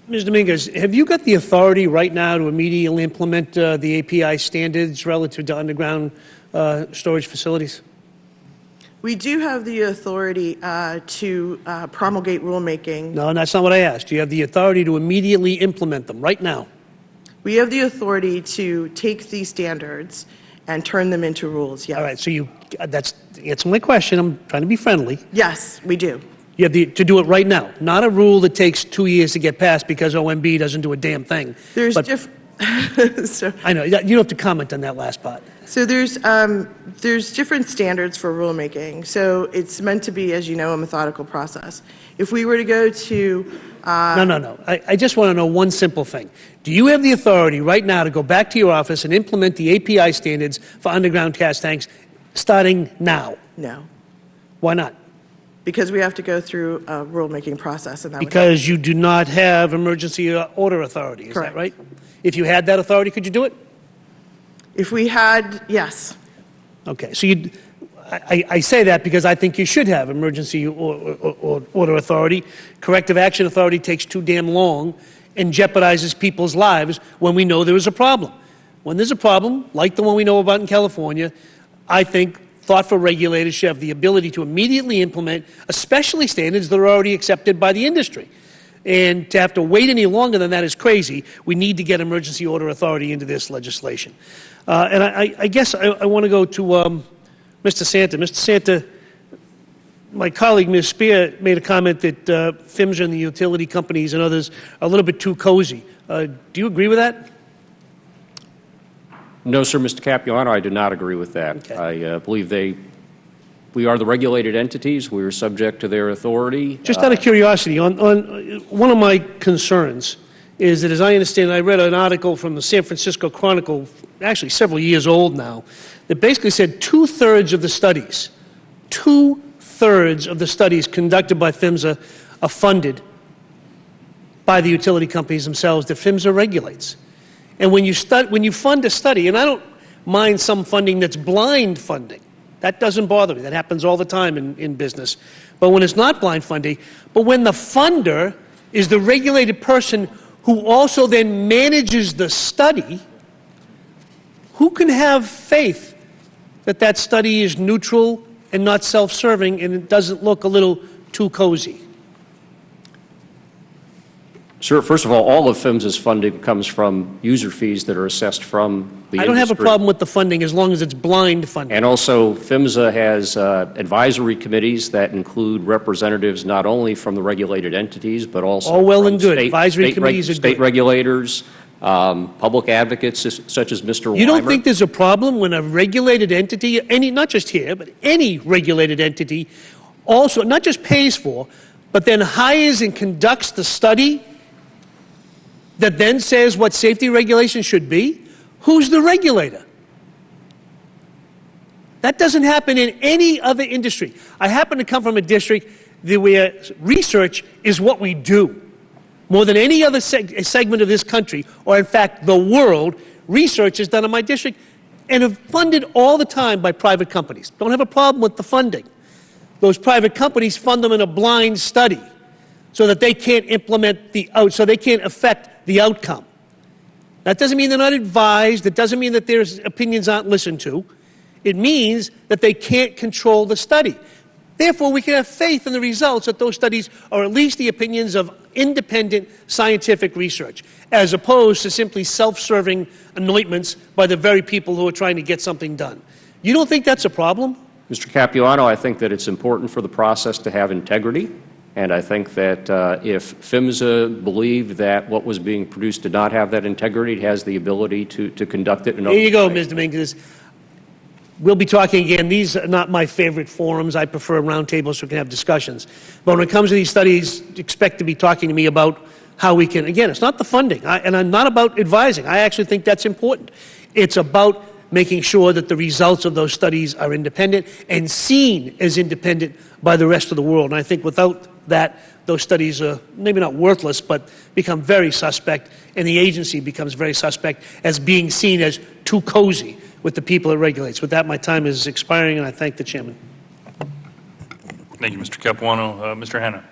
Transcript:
Ms. Dominguez, have you got the authority right now to immediately implement the API standards relative to underground storage facilities? We do have the authority to promulgate rulemaking. No, that's not what I asked. Do you have the authority to immediately implement them right now? We have the authority to take these standards and turn them into rules, yes. All right, so that's answer my question. I'm trying to be friendly. Yes, we do. You have to do it right now, not a rule that takes 2 years to get passed because OMB doesn't do a damn thing. There's I know, you don't have to comment on that last part. So there's different standards for rulemaking. So it's meant to be, as you know, a methodical process. If we were to go to... No. I just want to know one simple thing. Do you have the authority right now to go back to your office and implement the API standards for underground gas tanks starting now? No. Why not? Because we have to go through a rulemaking process. And that because you do not have emergency order authority, is Correct. that right? If you had that authority, could you do it? If we had, yes. Okay, so I say that because I think you should have emergency order authority. Corrective action authority takes too damn long and jeopardizes people's lives when we know there is a problem. When there's a problem, like the one we know about in California, I think thoughtful regulators should have the ability to immediately implement, especially standards that are already accepted by the industry. And to have to wait any longer than that is crazy. We need to get emergency order authority into this legislation. And I guess I want to go to Mr. Santa. Mr. Santa, my colleague, Ms. Spear, made a comment that PHMSA and the utility companies and others are a little bit too cozy. Do you agree with that? No, sir, Mr. Capuano, I do not agree with that. Okay. I believe we are the regulated entities. We are subject to their authority. Just out of curiosity, on one of my concerns is that, as I understand, I read an article from the San Francisco Chronicle, actually several years old now, that basically said two-thirds of the studies conducted by PHMSA are funded by the utility companies themselves that PHMSA regulates. And when you fund a study, and I don't mind some funding that's blind funding, that doesn't bother me. That happens all the time in business. But when it's not blind funding, but when the funder is the regulated person who also then manages the study, who can have faith that that study is neutral and not self-serving and it doesn't look a little too cozy? Sir, first of all of PHMSA's funding comes from user fees that are assessed from the industry. I don't have a problem with the funding as long as it's blind funding. And also, PHMSA has advisory committees that include representatives not only from the regulated entities, but also all well and good. Advisory committees are state good. Regulators, public advocates such as Mr. You don't Weimer. think there's a problem when a regulated entity, not just here, but any regulated entity, also not just pays for, but then hires and conducts the study that then says what safety regulations should be? Who's the regulator? That doesn't happen in any other industry. I happen to come from a district where research is what we do. More than any other segment of this country, or in fact the world, research is done in my district and are funded all the time by private companies. Don't have a problem with the funding. Those private companies fund them in a blind study so that they can't so they can't affect the outcome. That doesn't mean they're not advised. It doesn't mean that their opinions aren't listened to. It means that they can't control the study. Therefore, we can have faith in the results that those studies are at least the opinions of independent scientific research, as opposed to simply self-serving anointments by the very people who are trying to get something done. You don't think that's a problem? Mr. Capuano, I think that it's important for the process to have integrity. And I think that if PHMSA believed that what was being produced did not have that integrity, it has the ability to conduct it in There you go, Ms. Dominguez. We'll be talking again. These are not my favorite forums. I prefer roundtables so we can have discussions. But when it comes to these studies, expect to be talking to me about how we can, again, it's not the funding. And I'm not about advising. I actually think that's important. It's about making sure that the results of those studies are independent and seen as independent by the rest of the world. And I think without that, those studies are maybe not worthless, but become very suspect, and the agency becomes very suspect as being seen as too cozy with the people it regulates. With that, my time is expiring, and I thank the chairman. Thank you, Mr. Capuano. Mr. Hanna.